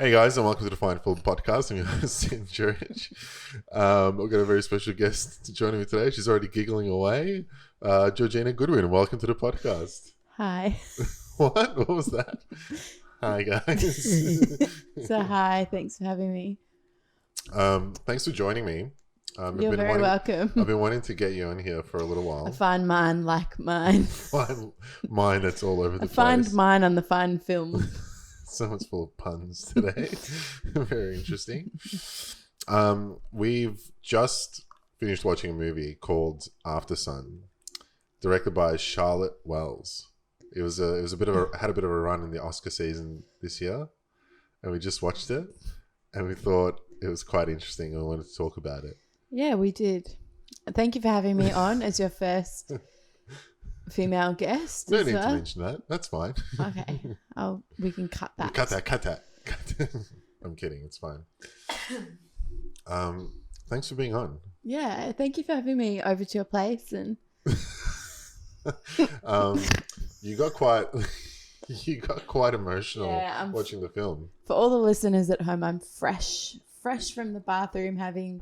Hey guys, and welcome to the Fine Film Podcast. I'm your host, Sin Djuric. We've got a very special guest joining me today. She's already giggling away. Georgina Goodwin, welcome to the podcast. Hi. What was that? Hi guys. So hi, thanks for having me. Thanks for joining me. You're very welcome. I've been wanting to get you on here for a little while. I find mine like mine. Find mine that's all over the place. I find mine on the fine film. Someone's full of puns today. Very interesting. We've just finished watching a movie called Aftersun, directed by Charlotte Wells. It was a bit of a had a bit of a run in the Oscar season this year, and we just watched it, and we thought it was quite interesting, and we wanted to talk about it. Yeah, we did. Thank you for having me on as your first female guest. No need to mention that. That's fine. Okay. We can cut that. Cut that. I'm kidding. It's fine. Thanks for being on. Yeah, thank you for having me over to your place. And you got quite emotional watching the film. For all the listeners at home, I'm fresh from the bathroom, having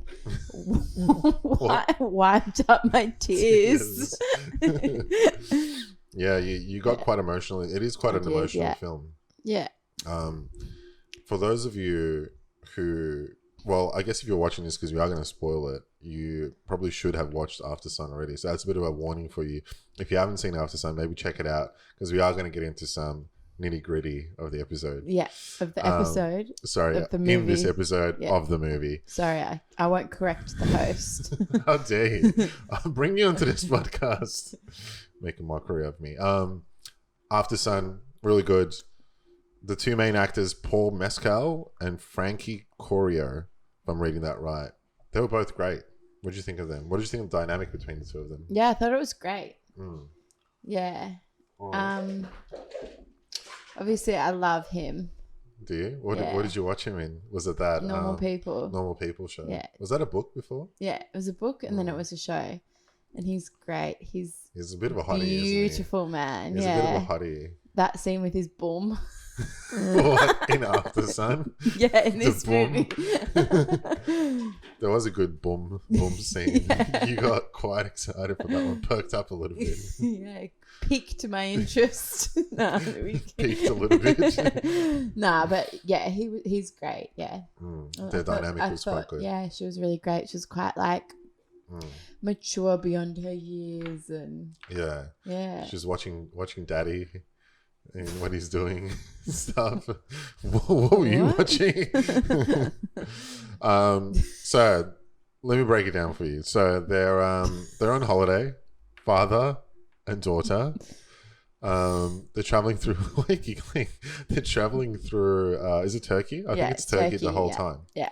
wiped up my tears. Yeah, you got quite emotional. It is quite an emotional film. Yeah. For those of you who, well, I guess if you're watching this because we are going to spoil it, you probably should have watched Aftersun already. So that's a bit of a warning for you. If you haven't seen Aftersun, maybe check it out because we are going to get into some nitty-gritty of the episode. Yeah, of the episode. Sorry, of the movie. In this episode of the movie. Sorry, I won't correct the host. How dare you? I'll bring you onto this podcast. Make a mockery of me. Aftersun, really good. The two main actors, Paul Mescal and Frankie Corio, if I'm reading that right. They were both great. What did you think of them? What did you think of the dynamic between the two of them? Yeah, I thought it was great. Mm. Yeah. Oh. Obviously, I love him. Do you? What did you watch him in? Was it that Normal People? Normal People show? Yeah. Was that a book before? Yeah, it was a book and then it was a show. And he's great. He's a bit of a hottie, beautiful isn't he? man. He's a bit of a hottie. That scene with his bum. What? In Aftersun? Yeah, in this movie. There was a good boom scene. Yeah. You got quite excited for that one. Perked up a little bit. Yeah, piqued my interest. Piqued a little bit. Nah, but yeah, he's great. Yeah. Their dynamic was quite good. Yeah, she was really great. She was quite mature beyond her years, and yeah. She was watching Daddy and what he's doing stuff. What were you watching? So let me break it down for you. So they're on holiday, father and daughter. They're traveling through. Why are you giggling? They're traveling through. Is it Turkey? I think it's Turkey the whole time. Yeah.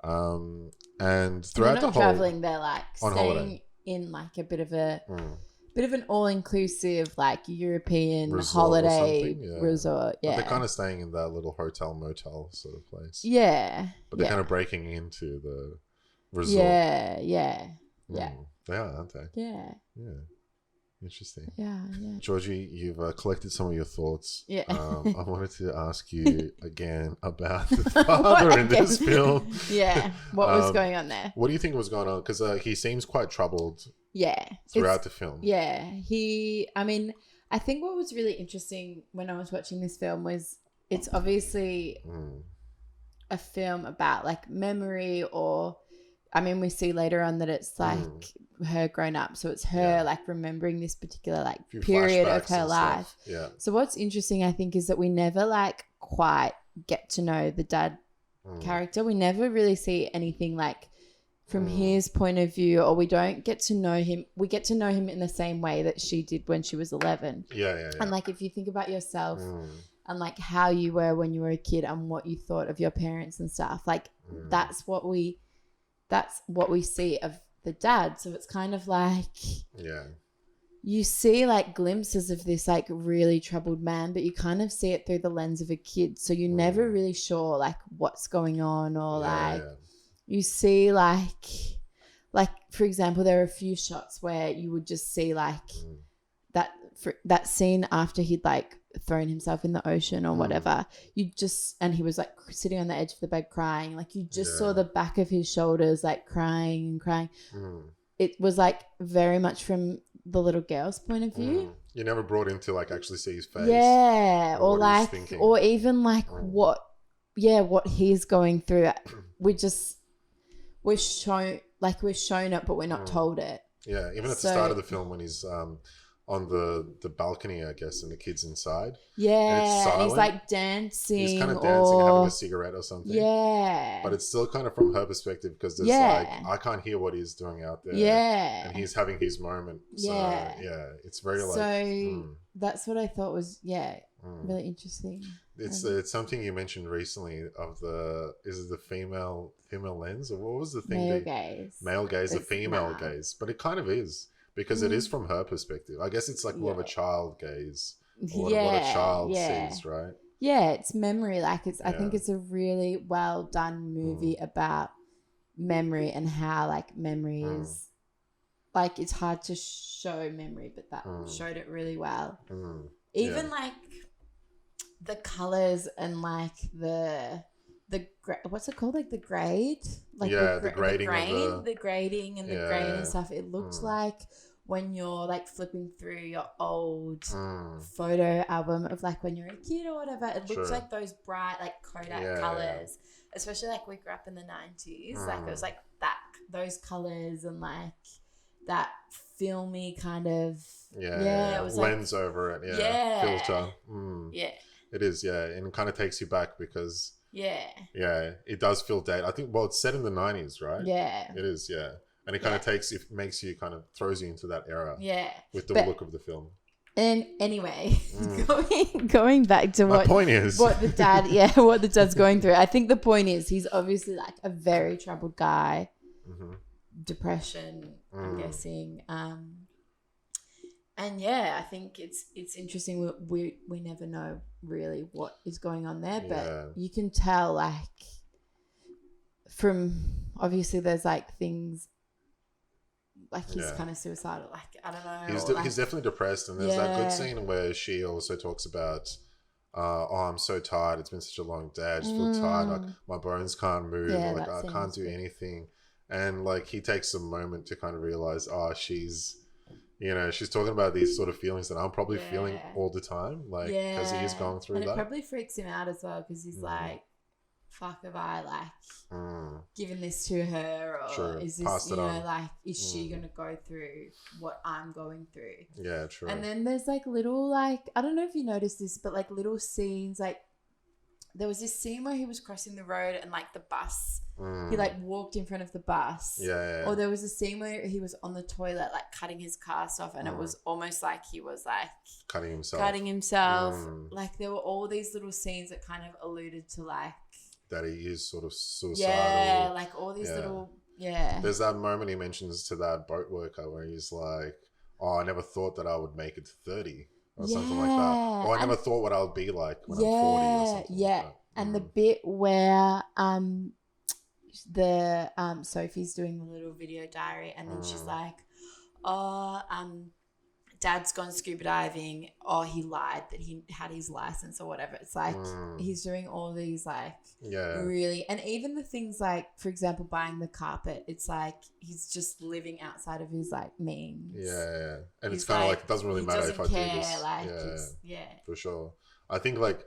And throughout the whole traveling, they're like on staying holiday in like a bit of an all-inclusive like European resort holiday resort. Yeah, but they're kind of staying in that little hotel motel sort of place. Yeah, but they're kind of breaking into the resort. Yeah. They are, aren't they? Yeah. Interesting. Yeah. Georgie, you've collected some of your thoughts. Yeah. I wanted to ask you again about the father in this film. Yeah. What was going on there? What do you think was going on? Because he seems quite troubled. Yeah. Throughout the film. Yeah. I think what was really interesting when I was watching this film was it's obviously a film about like memory we see later on that it's like her grown up. So it's her like remembering this particular like period of her life. Yeah. So what's interesting, I think, is that we never like quite get to know the dad character. We never really see anything like from his point of view, or we don't get to know him. We get to know him in the same way that she did when she was 11. Yeah. And like if you think about yourself and like how you were when you were a kid and what you thought of your parents and stuff, like that's what we see of the dad. So it's kind of like you see like glimpses of this like really troubled man, but you kind of see it through the lens of a kid. So you're never really sure like what's going on, or you see like for example, there are a few shots where you would just see like that scene after he'd like thrown himself in the ocean or whatever. And he was like sitting on the edge of the bed crying. Like you just saw the back of his shoulders like crying and crying. It was like very much from the little girl's point of view. You never brought him to like actually see his face. Yeah, or like, or even like what he's going through. We're shown it, but we're not told it. Yeah, even at the start of the film when he's on the balcony, I guess, and the kid's inside. Yeah, and he's like dancing. He's kind of dancing, having a cigarette or something. Yeah. But it's still kind of from her perspective because there's like, I can't hear what he's doing out there. Yeah. And he's having his moment. So, it's very like... So that's what I thought was, really interesting. It's something you mentioned recently of is it the female lens? Or what was the thing? Male gaze. Male gaze, the female gaze. But it kind of is. Because it is from her perspective. I guess it's like more of a child gaze. Or what a child sees, right? Yeah, it's memory. Like I think it's a really well done movie about memory and how like memory is like it's hard to show memory, but that showed it really well. Even like the colors and like the what's it called, like the grade, like the grading, the grading and the grain and stuff. It looked like when you're like flipping through your old photo album of like when you're a kid or whatever. It looks like those bright like Kodak colors, especially like we grew up in the 90s. Like it was like that, those colors and like that filmy kind of it was lens like, over it, filter. It is, and it kind of takes you back because it does feel dated. I think it's set in the 90s, right? It is, and it kind of makes you kind of throws you into that era with the look of the film. And anyway, going back to my point is what the dad's going through. I think the point is he's obviously like a very troubled guy, depression, I'm guessing. And I think it's interesting. We never know really what is going on there, but you can tell like from obviously there's like things like he's kind of suicidal. Like I don't know. He's definitely depressed, and there's that good scene where she also talks about, I'm so tired. It's been such a long day. I just feel tired. Like my bones can't move. Like I can't do anything. And like he takes a moment to kind of realize, she's talking about these sort of feelings that I'm probably feeling all the time, like because he is going through that. It probably freaks him out as well because he's like, fuck, have I like given this to her, or is this like is she gonna go through what I'm going through? Yeah, true. And then there's like little like, I don't know if you noticed this, but like little scenes, like there was this scene where he was crossing the road and like the bus, he like walked in front of the bus. Or there was a scene where he was on the toilet like cutting his cast off, and it was almost like he was like cutting himself. Like there were all these little scenes that kind of alluded to like that he is sort of suicidal. Like all these little There's that moment he mentions to that boat worker where he's like, I never thought that I would make it to 30 or something like that. Or I never thought what I would be like when I'm 40 or something like that. And the bit where Sophie's doing the little video diary, and then she's like, Dad's gone scuba diving. He lied that he had his license or whatever. It's like he's doing all these like really, and even the things like, for example, buying the carpet. It's like he's just living outside of his like means. And he's it's kind of like it doesn't really matter if I do this. Like, for sure. I think like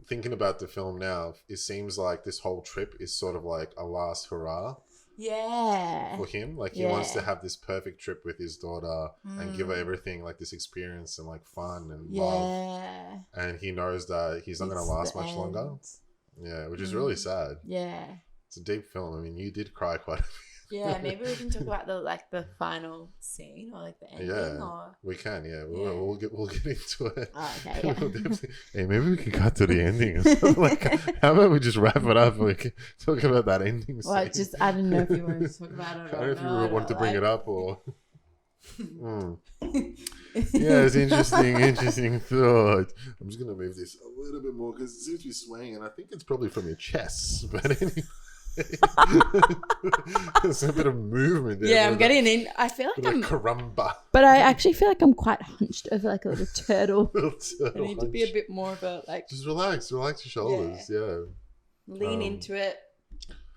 thinking about the film now, it seems like this whole trip is sort of like a last hurrah. For him, like he wants to have this perfect trip with his daughter and give her everything, like this experience and like fun and love, and he knows that he's not going to last much longer, which is really sad. It's a deep film. I mean, you did cry quite a bit. Maybe we can talk about the final scene or like the ending. Or we can. We'll get into it. Okay. Hey, maybe we can cut to the ending. Or something. Like, how about we just wrap it up and we can talk about that ending scene? Well, I don't know if you wanted to talk about it. I don't know if you want to bring it up or. It's interesting thought. I'm just gonna move this a little bit more because it seems to be swaying, and I think it's probably from your chest. But anyway. There's a bit of movement there. Yeah, I'm getting in. I feel like I'm caramba. But I actually feel like I'm quite hunched over like a little turtle. I need to be a Hunch. bit more of a like Just relax your shoulders. Yeah. lean into it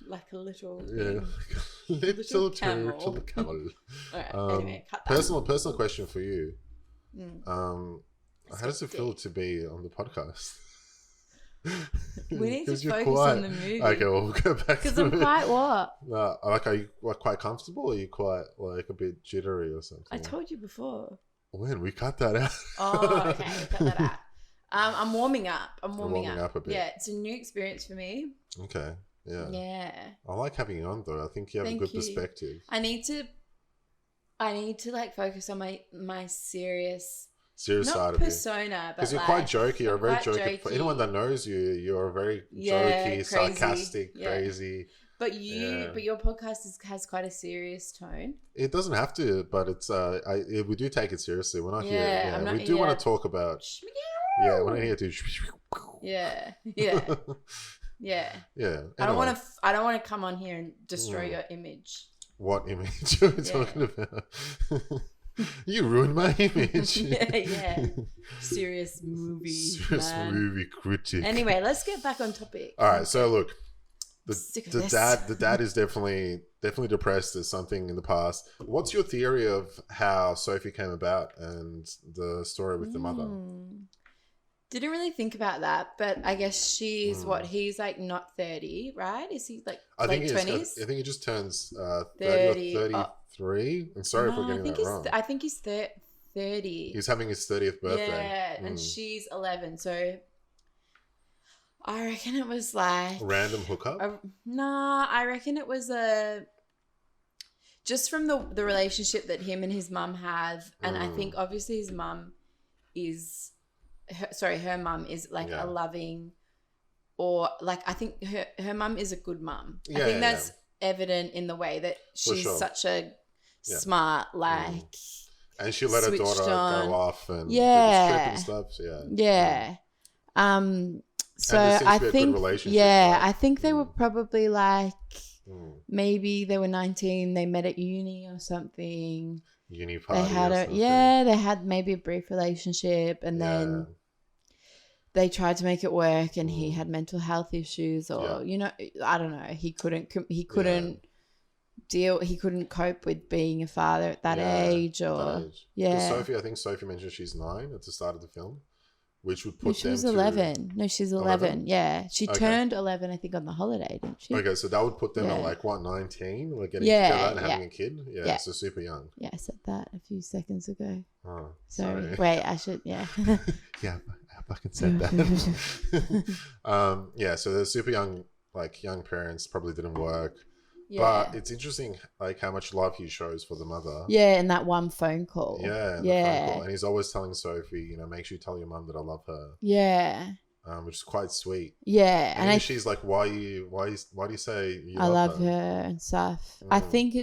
like a little thing. Little camel. turtle camel. Alright, anyway, cut that. Personal question for you. How does it feel deep. to be on the podcast? We need to 'Cause you're focus on the movie. Okay, well, we'll go back. Because I'm quite what? Like, are you like quite comfortable, or are you quite like a bit jittery or something? I told you before. When we cut that out. Oh, okay, cut that out. I'm warming up. I'm warming up a bit. Yeah, it's a new experience for me. Okay. Yeah. Yeah. I like having you on though. I think you have a good perspective. I need to like focus on my serious Side of you. persona, but because you're like, quite jokey. You're very quite jokey. For anyone that knows you, you're very jokey, crazy. sarcastic, crazy. But your podcast has quite a serious tone. It doesn't have to, but it's we do take it seriously. We're not here. Yeah, we do want to talk about. Yeah, we're not here to. Yeah. Yeah. Anyway. I don't want to come on here and destroy your image. What image are we talking about? You ruined my image. yeah. Serious movie critic. Anyway, let's get back on topic. All right, so look, the dad is definitely depressed. There's something in the past. What's your theory of how Sophie came about and the story with the mother? Didn't really think about that, but I guess she's he's like not 30, right? Is he like late 20s? I think he just turns 30 or 33. I'm sorry if we're getting that wrong. I think he's 30. He's having his 30th birthday. Yeah, and she's 11, so I reckon it was like random hookup. I reckon it was just from the relationship that him and his mum have, and I think obviously his mum is. Her mum is like a loving, or like I think her mum is a good mum. I think that's evident in the way that she's such a smart, like, and she let her daughter go off and do the strip and stuff. So I think I think they were probably like maybe they were 19. They met at uni or something. Uni party. They had maybe a brief relationship, and then they tried to make it work, and he had mental health issues, or I don't know. He couldn't deal. He couldn't cope with being a father at that age, or Sophie, I think Sophie mentioned she's 9 at the start of the film, which would put she was 11. No, she's 11. Yeah, she turned 11, I think, on the holiday, didn't she? Okay, so that would put them at like what, 19, like getting together and having a kid. Yeah, so super young. Yeah, I said that a few seconds ago. Oh, sorry. Wait, I should. Yeah. Yeah, I fucking said that. So they're super young, like young parents, probably didn't work. But it's interesting, like how much love he shows for the mother. Yeah, in that one phone call. Yeah, phone call. And he's always telling Sophie, make sure you tell your mum that I love her. Yeah. Which is quite sweet. Yeah, and she's like, "Why do you say I love her and stuff?" I think,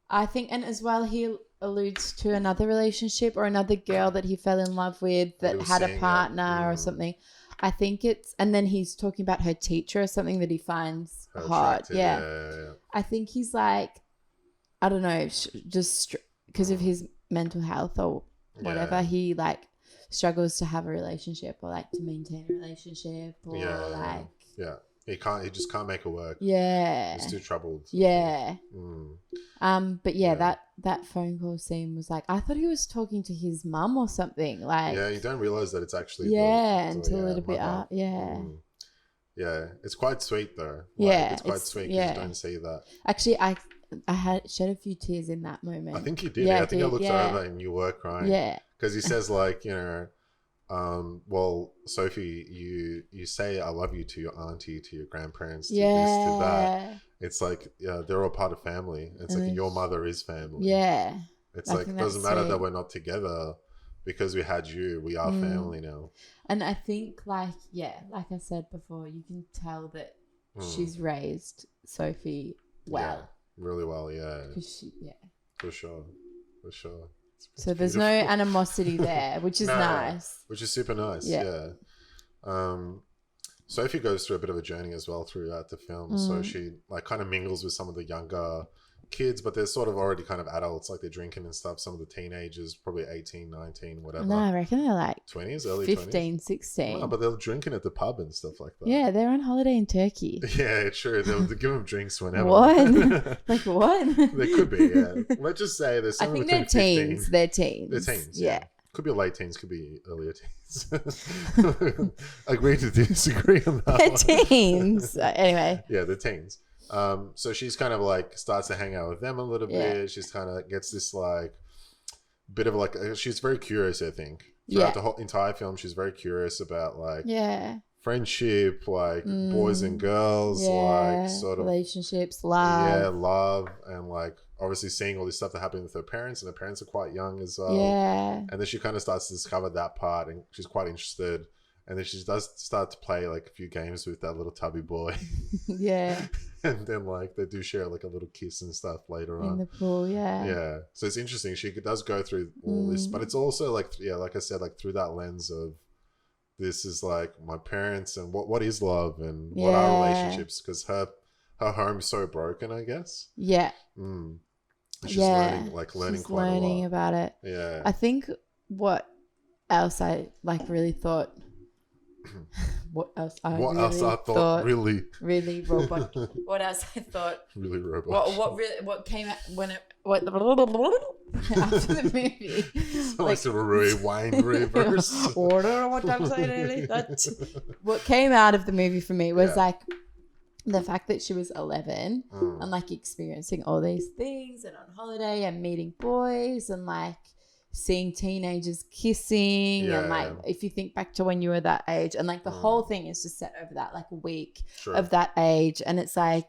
and as well, he alludes to another relationship or another girl that he fell in love with that had a partner or something. I think and then he's talking about her teacher or something that he finds hot. Yeah. I think he's like, I don't know, just because of his mental health or whatever, he like struggles to have a relationship or like to maintain a relationship or he just can't make it work. He's too troubled. But that phone call scene was like, I thought he was talking to his mum or something, like you don't realize that it's actually until a little bit up. It's quite sweet though. It's quite sweet because you don't see that. Actually, I had shed a few tears in that moment. I think you did. I think I looked over and you were crying. Because he says like, well, Sophie, you say I love you to your auntie, to your grandparents, to this, to that. It's like, they're all part of family. It's like your mother is family. It's like, it doesn't matter that we're not together because we had you. We are family now. And I think like I said before, you can tell that she's raised Sophie well. Yeah, really well, For sure. So there's no animosity there, which is nice. Which is super nice, Sophie goes through a bit of a journey as well throughout the film. So she like kind of mingles with some of the younger kids, but they're sort of already kind of adults, like they're drinking and stuff. Some of the teenagers, probably 18, 19, whatever. No, I reckon they're like 20s, early 15, 20s. 16. No, but they're drinking at the pub and stuff like that. Yeah, they're on holiday in Turkey. Yeah, true. They'll give them drinks whenever. What? Like what? They could be, yeah. Let's just say there's I somewhere think between they're 15. teens. They're teens. They're teens, Yeah. Could be late teens, could be earlier teens. Agree to disagree on that They're one. teens. Anyway. Yeah, they're teens. So she's kind of like starts to hang out with them a little bit. She's kind of gets this like bit of like she's very curious. I think throughout the whole entire film, she's very curious about like friendship, like boys and girls, like sort of relationships, love, love, and like obviously seeing all this stuff that happened with her parents, and her parents are quite young as well. And then she kind of starts to discover that part, and she's quite interested. And then she does start to play like a few games with that little tubby boy. And then like they do share like a little kiss and stuff later on. In the pool, Yeah. So it's interesting. She does go through all this, but it's also like, like I said, like through that lens of this is like my parents and what is love and what are relationships, because her home's so broken, I guess. She's learning quite a lot about it. I think what else I like really thought what else I thought really robot. What else I thought really robot. What came out when it after the movie? So like a rewind reverse. What came out of the movie for me was like the fact that she was 11 and like experiencing all these things and on holiday and meeting boys and like seeing teenagers kissing and like if you think back to when you were that age, and like the whole thing is just set over that like a week of that age, and it's like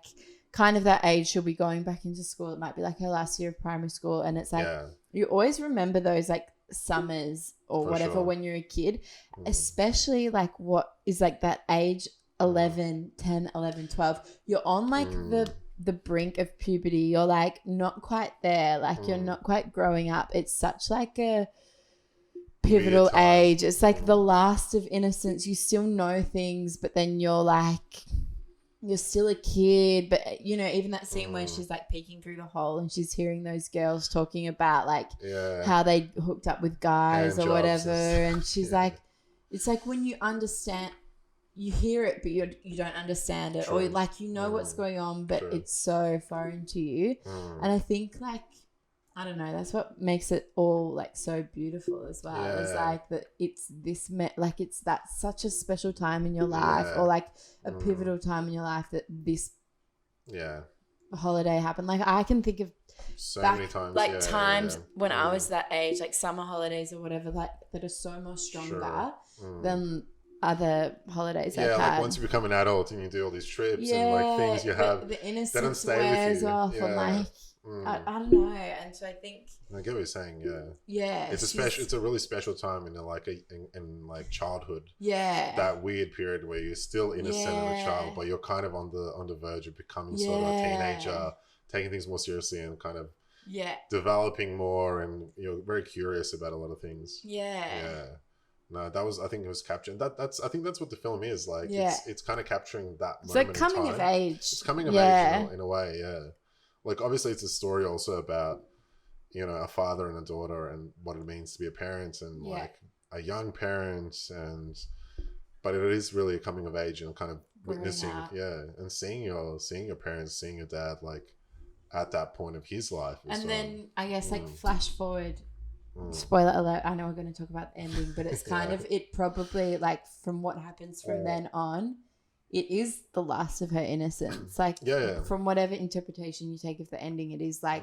kind of that age she'll be going back into school. It might be like her last year of primary school, and it's like you always remember those like summers or whatever when you're a kid, especially like what is like that age 11, 10, 11, 12. You're on like the brink of puberty. You're like not quite there, like you're not quite growing up. It's such like a pivotal age. It's like the last of innocence. You still know things, but then you're like you're still a kid. But you know, even that scene where she's like peeking through the hole and she's hearing those girls talking about like how they hooked up with guys or whatever, and she's like, it's like when you understand, you hear it, but you don't understand it, or like you know what's going on, but it's so foreign to you. And I think like I don't know, that's what makes it all like so beautiful as well. It's like that it's this like it's that such a special time in your life, or like a pivotal time in your life that this holiday happened. Like I can think of so many times, like times when I was that age, like summer holidays or whatever, like that are so much stronger than other holidays I've like had. once you become an adult and you do all these trips and like things you have, the innocence they don't stay with you. Off and like I don't know, and so I think I get what you're saying. It's a really special time in like childhood. That weird period where you're still innocent and a child, but you're kind of on the verge of becoming sort of a teenager, taking things more seriously and kind of developing more, and you're very curious about a lot of things. No, that was, I think it was capturing I think that's what the film is like. It's kind of capturing that it's moment like coming of age. It's coming of age in a way. Like obviously it's a story also about, you know, a father and a daughter and what it means to be a parent and like a young parent, but it is really a coming of age and kind of witnessing and seeing your parents, seeing your dad like at that point of his life as well. Then I guess like flash forward, spoiler alert, I know we're going to talk about the ending, but it's kind of, it probably like from what happens from then on, it is the last of her innocence. Like from whatever interpretation you take of the ending, it is like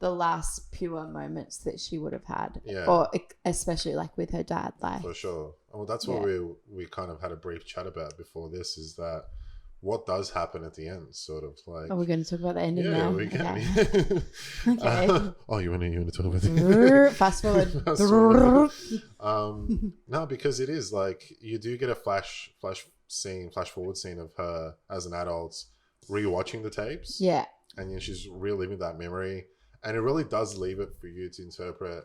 the last pure moments that she would have had, or especially like with her dad. Like for sure. Well, that's what we kind of had a brief chat about before this, is that what does happen at the end, sort of like. Oh, we're going to talk about the ending now. We can. Okay. You want to talk about the fast forward. No, because it is like you do get a flash forward scene of her as an adult rewatching the tapes. And then she's reliving that memory, and it really does leave it for you to interpret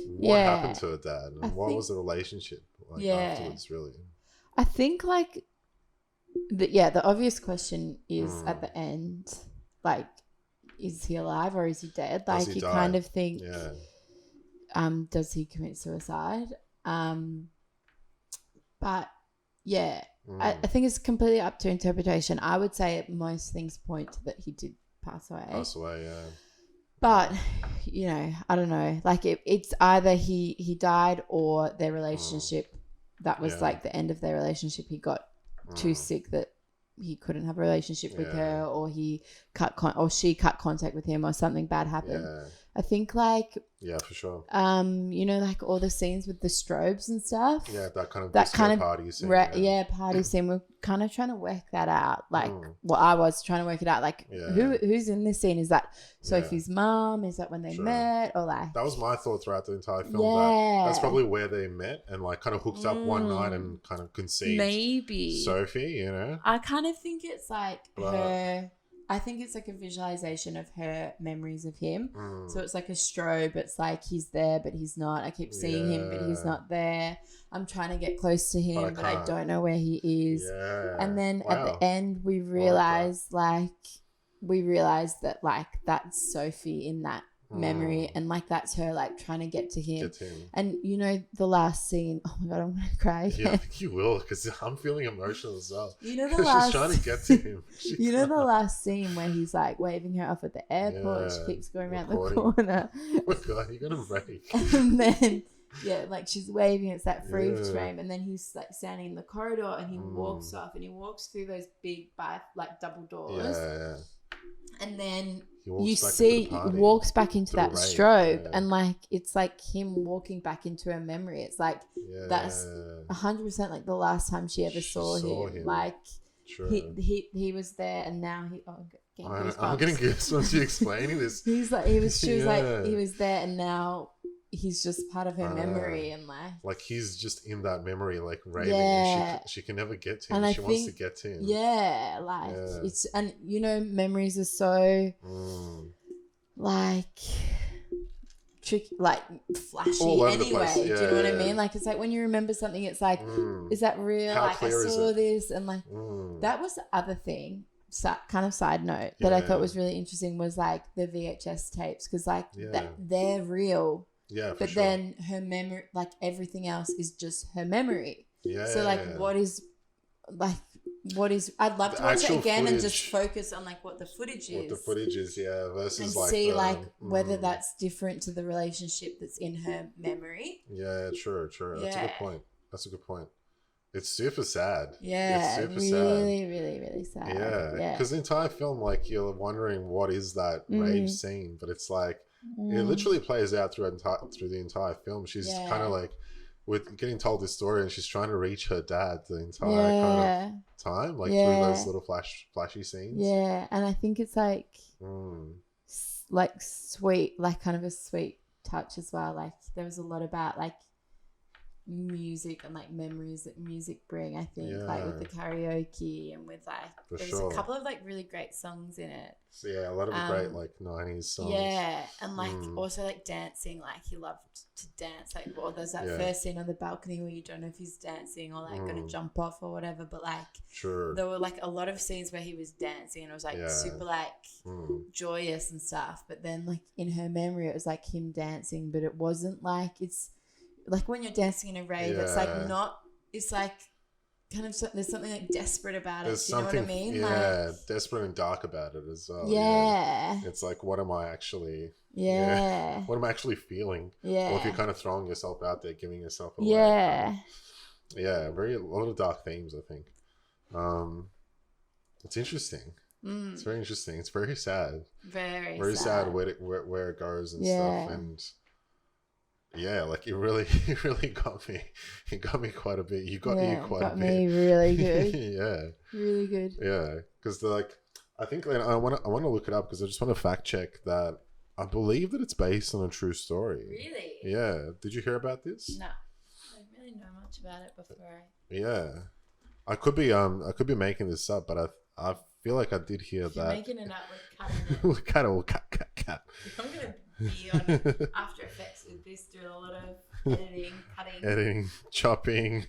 what happened to her dad and what was the relationship like afterwards. Really, I think like the obvious question is at the end, like, is he alive or is he dead? Like, you kind of think, does he commit suicide? But yeah, I think it's completely up to interpretation. I would say most things point to that he did pass away. But, you know, I don't know. Like, it's either he died or their relationship, that was like the end of their relationship. He got too sick that he couldn't have a relationship with her, or he or she cut contact with him, or something bad happened. I think, like, for sure. You know, like all the scenes with the strobes and stuff. Yeah, that kind of party scene. Party scene. We're kind of trying to work that out. Like, I was trying to work it out. Like, who's in this scene? Is that Sophie's mom? Is that when they met? Or like, that was my thought throughout the entire film. That's probably where they met and like kind of hooked up one night and kind of conceived maybe Sophie. You know, I kind of think it's like her. I think it's like a visualization of her memories of him. So it's like a strobe. It's like he's there, but he's not. I keep seeing him, but he's not there. I'm trying to get close to him, but I don't know where he is. And then at the end, we realize that like that's Sophie in that memory, and like that's her like trying to get to him. And you know the last scene, oh my god, I'm gonna cry. Yeah, I think you will, because I'm feeling emotional as well. You know the last, she's trying to get to him. You know the last scene where he's like waving her off at the airport, she keeps going around the corner. Oh my god, you're gonna break. And then like she's waving, it's that freeze frame, and then he's like standing in the corridor and he walks off, and he walks through those big like double doors. And then you see he walks back into that strobe, and like it's like him walking back into her memory. It's like that's 100% like the last time she ever saw him. Like he was there, and now I'm getting goosebumps you explaining this. She was like he was there, and now he's just part of her memory, and like he's just in that memory, like raving, and she can never get to him, and she wants to get to him. It's, and you know, memories are so like tricky, like flashy anyway. Do you know what I mean? Like, it's like when you remember something, it's like, is that real? How like I saw this, and like that was the other thing. Kind of side note that I thought was really interesting was like the VHS tapes, because like they're real. But then her memory, like everything else is just her memory. So like what is I'd love to watch it again footage, and just focus on like what the footage is. Versus and like see like whether that's different to the relationship that's in her memory. True. That's a good point. It's super sad. It's super really, sad. Really sad. Because the entire film, like, you're wondering what is that rave scene, but it's like it literally plays out through the entire film. She's kind of like getting told this story, and she's trying to reach her dad the entire kind of time, like through those little flashy scenes. And I think it's like like sweet, like kind of a sweet touch as well. Like there was a lot about like music and like memories that music bring, I think, like with the karaoke and with like there's a couple of like really great songs in it. So a lot of great like 90s songs. And like also like dancing, like he loved to dance. Like, well, there's that first scene on the balcony where you don't know if he's dancing or like gonna jump off or whatever, but like there were like a lot of scenes where he was dancing, and it was like super like joyous and stuff. But then like in her memory it was like him dancing, but it wasn't like, it's like when you're dancing in a rave, it's like not, it's like kind of, there's something like desperate about it. Do you know what I mean? Like, desperate and dark about it as well. It's like, what am I actually what am I actually feeling? Or if you're kind of throwing yourself out there, giving yourself away. A lot of dark themes, I think. It's interesting. It's very interesting. It's very sad. Very sad where it goes and stuff. And like it really got me. It got me quite a bit. You got me quite a bit. Got me really good. Really good. Because like, I think I want to look it up, because I just want to fact check that. I believe that it's based on a true story. Really? Yeah. Did you hear about this? No, I don't really know much about it before. I could be making this up, but I feel like I did hear that. Making it up, we're cutting it. Cut. I'm gonna be on After Effects with this, doing a lot of editing, cutting, chopping.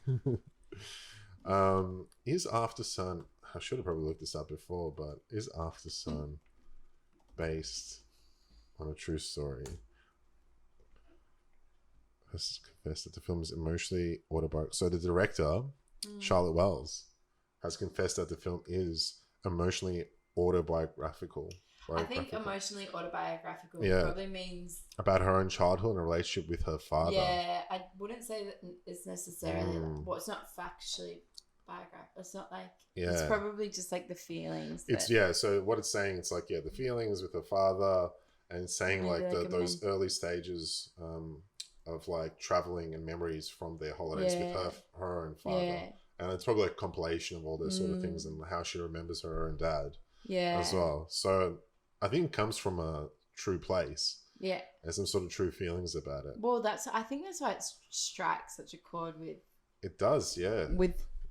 Is Aftersun? I should have probably looked this up before, but is Aftersun based on a true story? Has confessed that the film is emotionally autobiographical. So the director, Charlotte Wells, has confessed that the film is emotionally autobiographical. I think emotionally autobiographical Yeah. probably means about her own childhood and a relationship with her father. Yeah, I wouldn't say that it's necessarily well, it's not factually biographical. It's not like it's probably just like the feelings. So what it's saying, it's like the feelings with her father, and saying like those early stages of like traveling and memories from their holidays with her own father. Yeah. And it's probably a compilation of all those sort of things and how she remembers her own dad. Yeah. As well. So I think it comes from a true place. Yeah. There's some sort of true feelings about it. Well, I think that's why it strikes such a chord with. It does, yeah.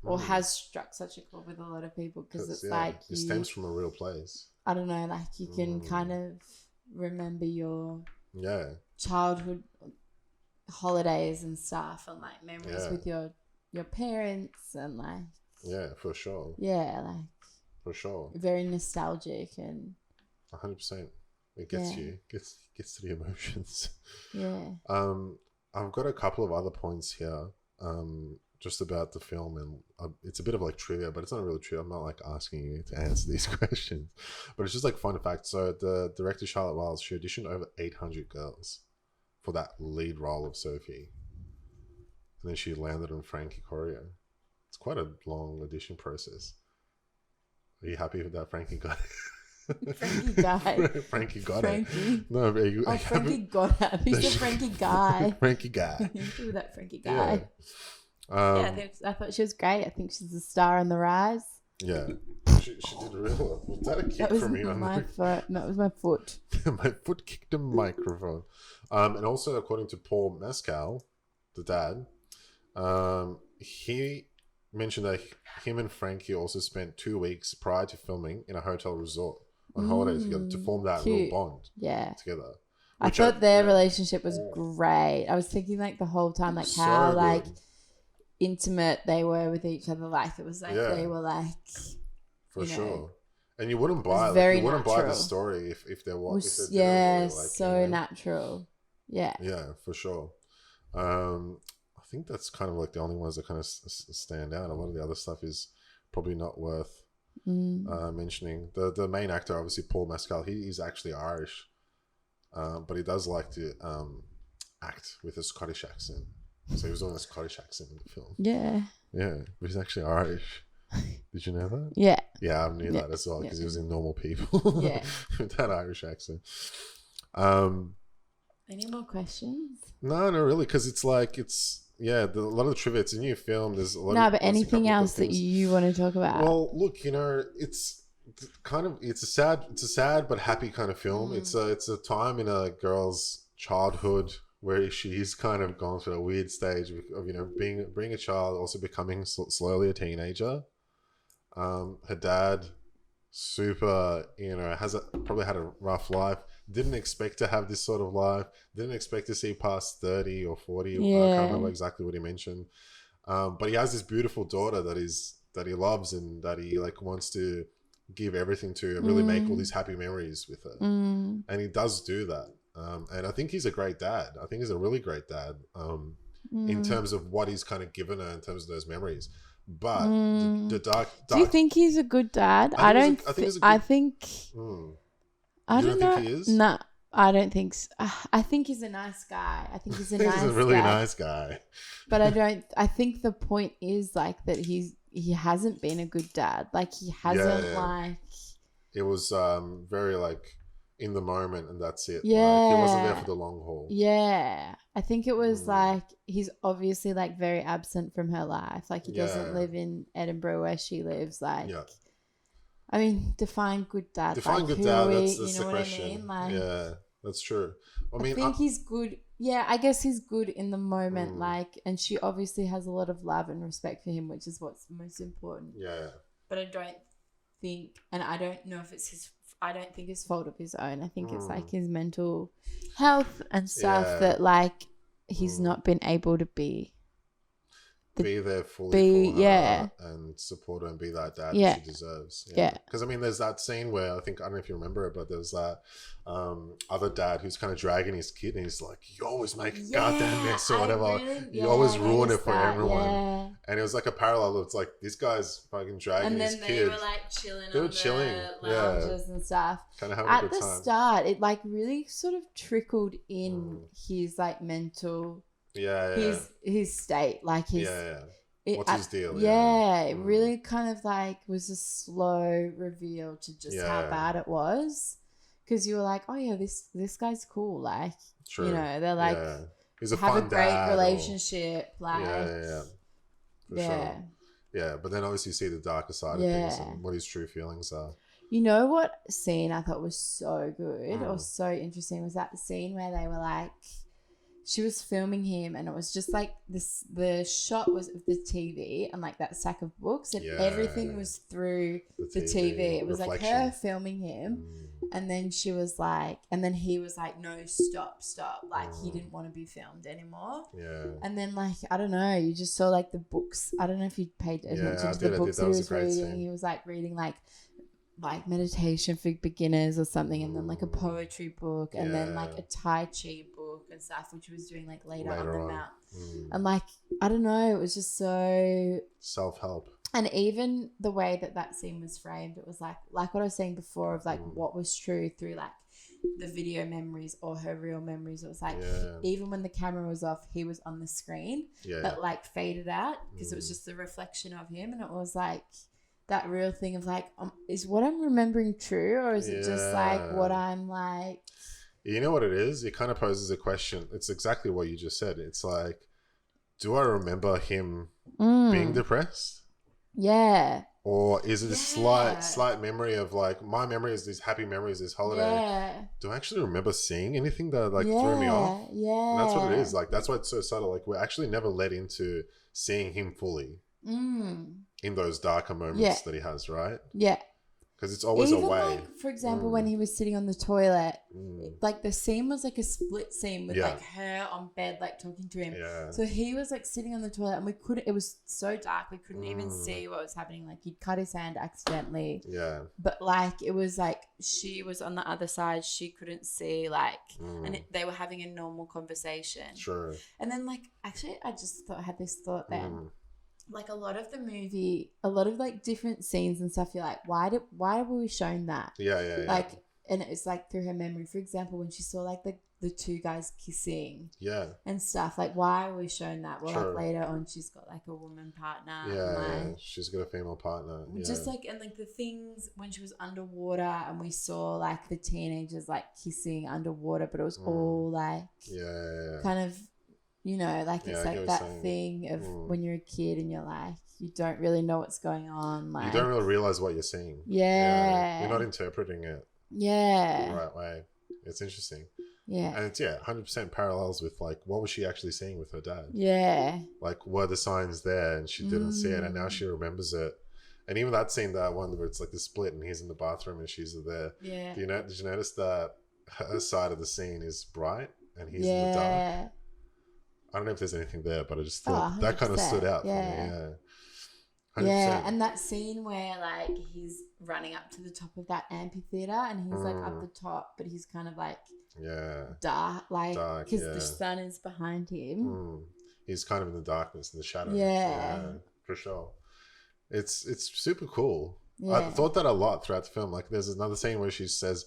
Or has struck such a chord with a lot of people because it's like it stems from a real place. I don't know, like you can kind of remember your childhood holidays and stuff and like memories with your parents and like for sure. Yeah, like for sure. Very nostalgic and 100%. It gets you. Gets to the emotions. Yeah. I've got a couple of other points here. Just about the film, and it's a bit of like trivia, but it's not really trivia. I'm not like asking you to answer these questions, but it's just like fun fact. So the director Charlotte Wells, she auditioned over 800 girls for that lead role of Sophie, and then she landed on Frankie Corio. It's quite a long audition process. Are you happy with that? Frankie got it. Frankie guy. Frankie got Frankie. it. No, Frankie got it. He's a Frankie guy. Frankie guy. Who that Frankie guy? Yeah. I thought she was great. I think she's a star on the rise. Yeah, she did really well. Was that a kick from me? My foot. No, it was my foot. My foot kicked a microphone. And also, according to Paul Mescal, the dad, he mentioned that him and Frankie also spent 2 weeks prior to filming in a hotel resort on holidays together to form that real bond. Yeah, together. I thought their relationship was great. I was thinking like the whole time, like how like intimate they were with each other. Like it was like they were like for sure. And you wouldn't buy the story if there was natural. Yeah, for sure. I think that's kind of like the only ones that kind of stand out. A lot of the other stuff is probably not worth mentioning. The main actor, obviously Paul Mescal, he's actually Irish, but he does like to act with a Scottish accent. So he was doing a Scottish accent in the film. Yeah, but he's actually Irish. Did you know that? Yeah, I knew that as well because he was in Normal People. With that Irish accent. Any more questions? No, not really, because it's like a lot of the trivia. It's a new film. There's a lot. No, but anything else that you want to talk about? Well, look, it's a sad but happy kind of film. It's a time in a girl's childhood where she's kind of gone through a weird stage of being a child, also becoming slowly a teenager. Her dad, super, probably had a rough life. Didn't expect to have this sort of life. Didn't expect to see past 30 or 40. I can't remember exactly what he mentioned. But he has this beautiful daughter that he loves and that he like wants to give everything to and really make all these happy memories with her. And he does do that. And I think he's a great dad. I think he's a really great dad in terms of what he's kind of given her in terms of those memories. But the dark. Do you think he's a good dad? I don't think he is? No, I don't think so. I think he's a nice guy. I think he's a nice guy. He's a really nice guy. But I think the point is like that he hasn't been a good dad. Like he hasn't like. It was very like in the moment and that's it. Yeah. Like, he wasn't there for the long haul. Yeah. I think it was like he's obviously like very absent from her life. Like he doesn't live in Edinburgh where she lives. Like I mean, define good dad. Define like, good dad. That's the question. I mean? Like, that's true. I think he's good. Yeah, I guess he's good in the moment. Like, and she obviously has a lot of love and respect for him, which is what's most important. Yeah. But I don't think, and I don't know if it's his. I don't think it's fault of his own. I think it's like his mental health and stuff that like he's not been able to be be there fully for her yeah, and support her and be that dad Yeah. that she deserves. Yeah. Because I mean, there's that scene where I don't know if you remember it, but there's that other dad who's kind of dragging his kid, and he's like, "You always make a goddamn mess or whatever. You always ruin it for everyone." Yeah. And it was like a parallel. It's like this guy's fucking dragging his kid. And then they were like chilling They were on chilling, the lounges and stuff. Kind of having At a good the time. start, it like really sort of trickled in his like mental, his state, like his. What's his deal? It really kind of like was a slow reveal to just how bad it was, because you were like, oh yeah, this guy's cool, like True. You know, they're like he's a have fun a great dad relationship, like For sure. Yeah, but then obviously you see the darker side of things and what his true feelings are. You know what scene I thought was so good or so interesting was that scene where they were like, she was filming him and it was just like this, the shot was of the TV and like that stack of books and everything was through the TV. It was like her filming him and then she was like, and then he was like, no, stop. Like he didn't want to be filmed anymore. Yeah. And then like, I don't know, you just saw like the books. I don't know if you paid attention to the books he was reading. Scene. He was like reading like meditation for beginners or something, and then like a poetry book, and then like a Tai Chi book and stuff, which he was doing like later on the mount. And like, I don't know, it was just so self-help. And even the way that scene was framed, it was like what I was saying before of like what was true through like the video memories or her real memories. It was like even when the camera was off, he was on the screen, but like faded out because it was just the reflection of him, and it was like that real thing of like, is what I'm remembering true, or is it just like what I'm like? You know what it is? It kind of poses a question. It's exactly what you just said. It's like, do I remember him being depressed? Yeah. Or is it a slight memory of like, my memory is these happy memories, this holiday. Yeah. Do I actually remember seeing anything that like threw me off? Yeah. And that's what it is. Like, that's why it's so subtle. Like, we're actually never led into seeing him fully. In those darker moments that he has, right? Yeah. Because it's always a way. Like, for example, when he was sitting on the toilet, like the scene was like a split scene with like her on bed, like talking to him. Yeah. So he was like sitting on the toilet and it was so dark, we couldn't even see what was happening. Like he'd cut his hand accidentally. Yeah. But like, it was like, she was on the other side, she couldn't see like, and they were having a normal conversation. Sure. And then like, actually, I had this thought then. Like a lot of the movie, a lot of like different scenes and stuff, you're like, why were we shown that? Yeah. Like, and it's like through her memory. For example, when she saw like the two guys kissing, and stuff. Like, why are we shown that? Well, like later on, she's got like a woman partner. Yeah, she's got a female partner. Just like, and like the things when she was underwater, and we saw like the teenagers like kissing underwater, but it was all like, kind of. You know, like it's like that thing of when you're a kid and you're like, you don't really know what's going on. Like, you don't really realize what you're seeing. Yeah. You're not interpreting it the right way. It's interesting. Yeah. And it's, 100% parallels with like, what was she actually seeing with her dad? Yeah. Like, were the signs there and she didn't see it and now she remembers it? And even that scene, that one where it's like the split and he's in the bathroom and she's there. Yeah. Did you notice that her side of the scene is bright and he's in the dark? I don't know if there's anything there, but I just thought that kind of stood out for me. Yeah. 100%. Yeah, and that scene where like he's running up to the top of that amphitheater and he's like up the top, but he's kind of like dark, like because the sun is behind him. He's kind of in the darkness, in the shadow. Yeah, for sure. It's super cool. Yeah. I thought that a lot throughout the film. Like, there's another scene where she says,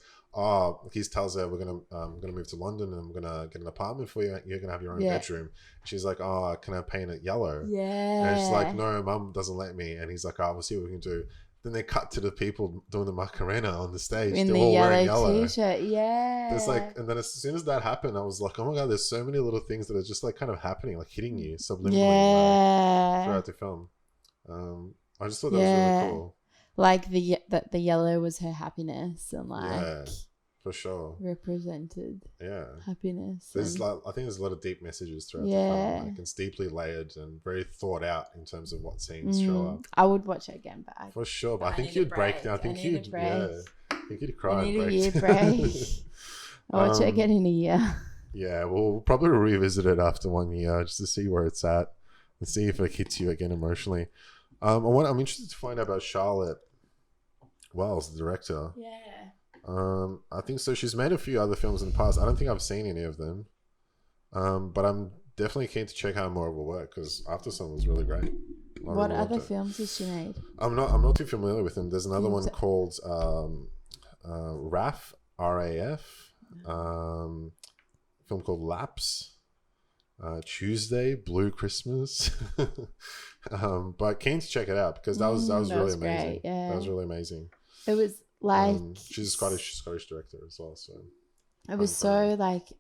he tells her, we're gonna move to London and I'm gonna get an apartment for you. You're gonna have your own bedroom. She's like, can I paint it yellow? Yeah. And she's like, no, Mum doesn't let me. And he's like, we'll see what we can do. Then they cut to the people doing the Macarena on the stage. They're all wearing yellow t-shirt. Yeah. There's like, and then as soon as that happened, I was like, oh my God, there's so many little things that are just like kind of happening, like hitting you subliminally throughout the film. I just thought that was really cool. Like the yellow was her happiness and like for sure represented happiness. There's I think there's a lot of deep messages throughout the film. Like, it's deeply layered and very thought out in terms of what scenes show up. I would watch it again, but for sure. But I think you'd break down. I think you'd cry. I need a year break. I'll watch it again in a year. Yeah, we'll probably revisit it after 1 year just to see where it's at. Let's see if it hits you again emotionally. I'm interested to find out about Charlotte Wells, the director. Yeah. I think so. She's made a few other films in the past. I don't think I've seen any of them. But I'm definitely keen to check out more of her work because Aftersun was really great. What other films has she made? I'm not too familiar with them. There's another one called RAF, RAF. Film called Lapse. Tuesday, Blue Christmas. But keen to check it out because that was really amazing. Great, yeah. That was really amazing. It was like she's a Scottish director as well. So it was so like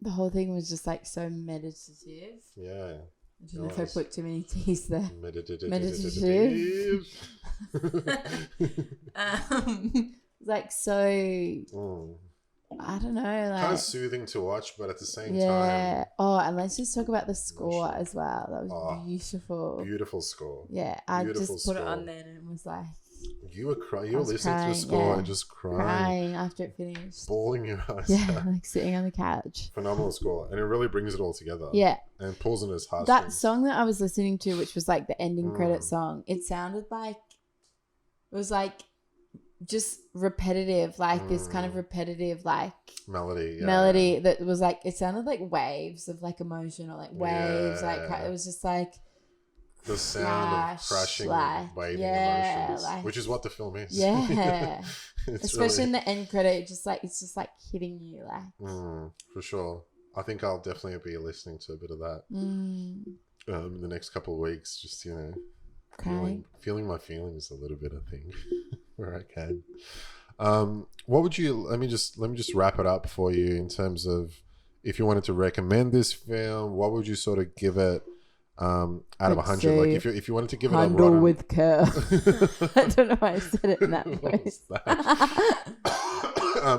the whole thing was just like so meditative. Yeah. I don't know if I put too many T's there. Meditative. Like so. I don't know, like kind of soothing to watch, but at the same time. Yeah. Oh, and let's just talk about the score as well. That was beautiful. Beautiful score. Yeah, I just put it on then and was like. You were crying. You were listening to the score and just crying after it finished, bawling your eyes out. like sitting on the couch. Phenomenal score, and it really brings it all together. Yeah, and pulls in his heart. That song that I was listening to, which was like the ending credit song, it sounded like it was like just repetitive, like this kind of repetitive like melody that was like it sounded like waves of like emotion or like waves, like it was just like. The sound of crashing, waving emotions, which is what the film is. Yeah, especially in the end credit, it's just like hitting you, like for sure. I think I'll definitely be listening to a bit of that in the next couple of weeks. Just feeling my feelings a little bit. I think where I can. What would you? Let me just wrap it up for you in terms of if you wanted to recommend this film, what would you sort of give it? Out of 100, like if you wanted to give it a handle with care. I don't know why I said it in that voice.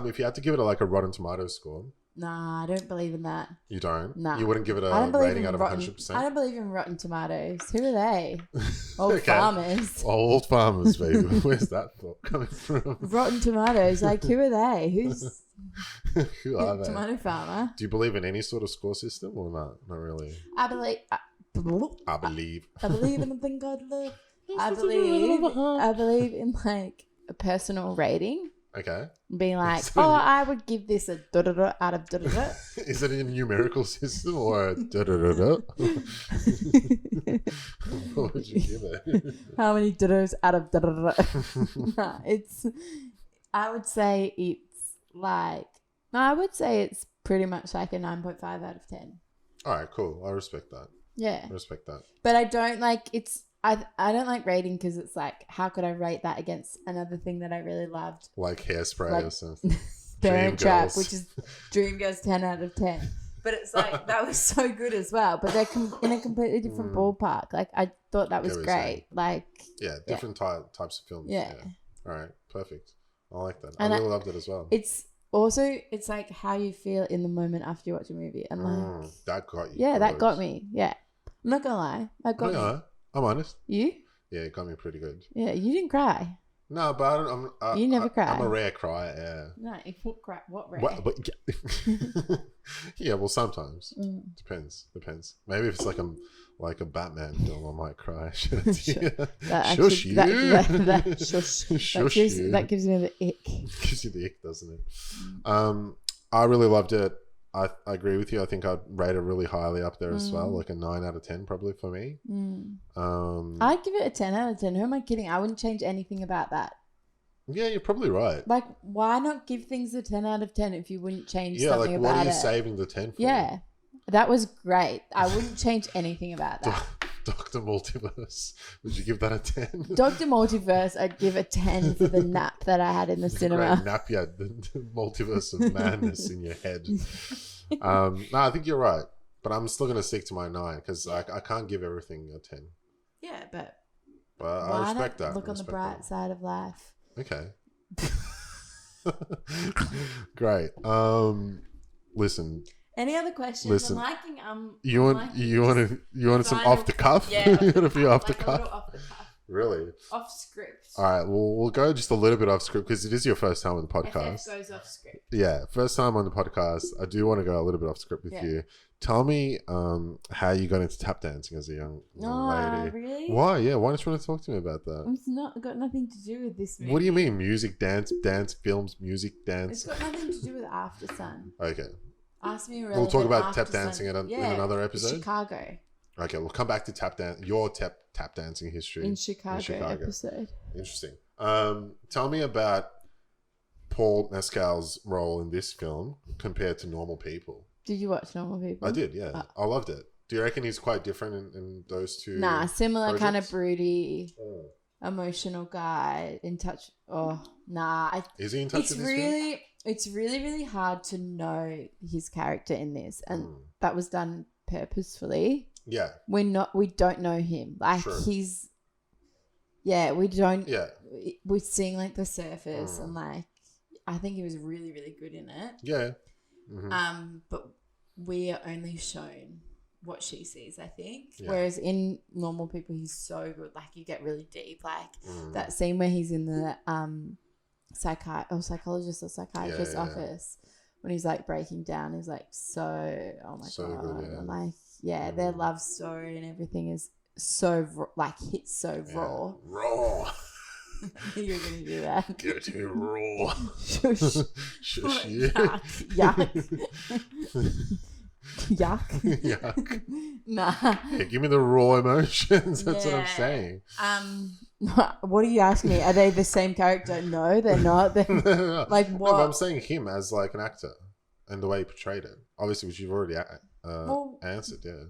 If you had to give it a Rotten Tomatoes score. Nah, I don't believe in that. You don't? Nah. You wouldn't give it a rating out of 100%? I don't believe in Rotten Tomatoes. Who are they? Old farmers. Old farmers, baby. Where's that thought coming from? Rotten Tomatoes, like who are they? Who are they? Tomato farmer. Do you believe in any sort of score system or not? Not really. I believe in the thing called love. I believe in like a personal rating. Okay. Being like, I would give this a da-da-da out of da-da-da. Is it a numerical system or a da-da-da-da? What would you give it? How many da-das out of da-da-da? Nah, I would say it's pretty much like a 9.5 out of 10. All right, cool. I respect that. Yeah. I respect that. But I don't like I don't like rating because it's like, how could I rate that against another thing that I really loved? Like Hairspray or something. Parent Trap, which is Dreamgirls 10 out of 10. But it's like, that was so good as well. But they're in a completely different ballpark. Like, I thought that was great. Like, different types of films. Yeah. All right, perfect. I like that. I really loved it as well. It's like how you feel in the moment after you watch a movie. And like, that got you. Yeah, that got me. Yeah. I'm not gonna lie. That got me. I'm honest. You? Yeah, it got me pretty good. Yeah, you didn't cry. No, but you never cry. I'm a rare crier, yeah. No, if you cry, what rare? Yeah, well, sometimes. Depends. Maybe if it's like a Batman film, I might cry. Shush you. That gives me the ick. Gives you the ick, doesn't it? I really loved it. I agree with you. I think I'd rate it really highly up there as well, like a 9 out of 10 probably for me. I'd give it a 10 out of 10. Who am I kidding? I wouldn't change anything about that. Yeah, you're probably right. Like, why not give things a 10 out of 10 if you wouldn't change something about it? Yeah, like what are you saving the 10 for? Yeah, that was great. I wouldn't change anything about that. Dr. Multiverse, would you give that a 10? Dr. Multiverse, I'd give a 10 for the nap that I had in the cinema. Great nap, yeah, the multiverse of madness in your head. No, I think you're right, but I'm still going to stick to my 9 because I can't give everything a 10. Yeah, but I respect that. Look on the bright side of life. Okay. Great. Listen. Any other questions? I'm liking you want some off the cuff? Yeah, you want a few off the cuff? Really? Off script. All right, we'll go just a little bit off script because it is your first time on the podcast. FF goes off script. Yeah, first time on the podcast. I do want to go a little bit off script with you. Tell me how you got into tap dancing as a young lady. Really? Why? Yeah, why don't you want to talk to me about that? It's not got nothing to do with this movie. What do you mean? Music, dance, films, music, dance? It's got nothing to do with Aftersun. Okay. Ask me. We'll talk about tap dancing in another episode. Chicago. Okay, we'll come back to your tap dancing history in Chicago episode. Interesting. Tell me about Paul Mescal's role in this film compared to Normal People. Did you watch Normal People? I did, yeah. I loved it. Do you reckon he's quite different in those two? Nah, similar projects? kind of broody, emotional guy, in touch. Oh, nah. Is he in touch with this film? It's really, really hard to know his character in this, and that was done purposefully. Yeah. We don't know him. Like he's, we don't. Yeah. We're seeing like the surface, and like I think he was really, really good in it. Yeah. Mm-hmm. But we are only shown what she sees, I think. Yeah. Whereas in Normal People, he's so good. Like you get really deep. Like that scene where he's in the psychologist or psychiatrist office when he's like breaking down. He's like oh my god, good, and like their love story and everything is so hits so raw. Raw. You're gonna do that. Give it to me raw. Shush. Shush. Yeah. Yuck. Yuck. Yuck. Nah. Yeah, give me the raw emotions. That's what I'm saying. What are you asking me? Are they the same character? No, they're not. They're, like what? No, but I'm saying him as like an actor and the way he portrayed it. Obviously, which you've already answered. Yeah.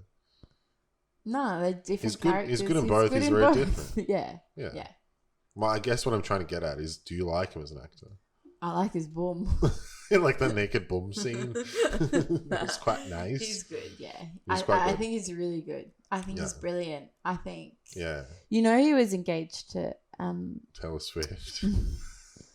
No, they're different characters. He's good in both. He's very different. Yeah. Well, I guess what I'm trying to get at is, do you like him as an actor? I like his bum. Like the naked bum scene. It's quite nice. He's good, yeah. I think he's really good. I think he's brilliant. I think. Yeah. You know, he was engaged to Taylor Swift.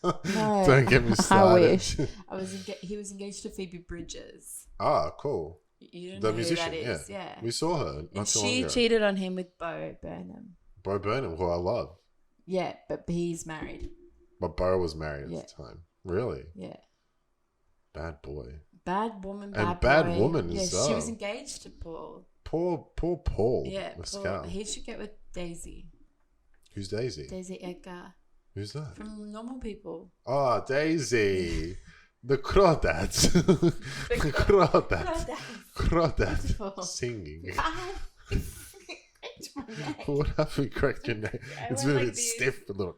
No, don't get me started. I wish. He was engaged to Phoebe Bridgers. Ah, cool. You don't the know musician, who that is. Yeah. We saw her. And she cheated on him with Bo Burnham. Bo Burnham, who I love. Yeah, but he's married. But Bo was married at the time. Really? Yeah. Bad boy. Bad woman, and bad boy. woman as well. She was engaged to Paul. Poor Paul. Yeah, Mescal. He should get with Daisy. Who's Daisy? Daisy Edgar. Who's that? From Normal People. Oh, Daisy. The crawdads. The crawdads. Crawdads. Singing. What have we cracked your neck? It's been a bit stiff, a little.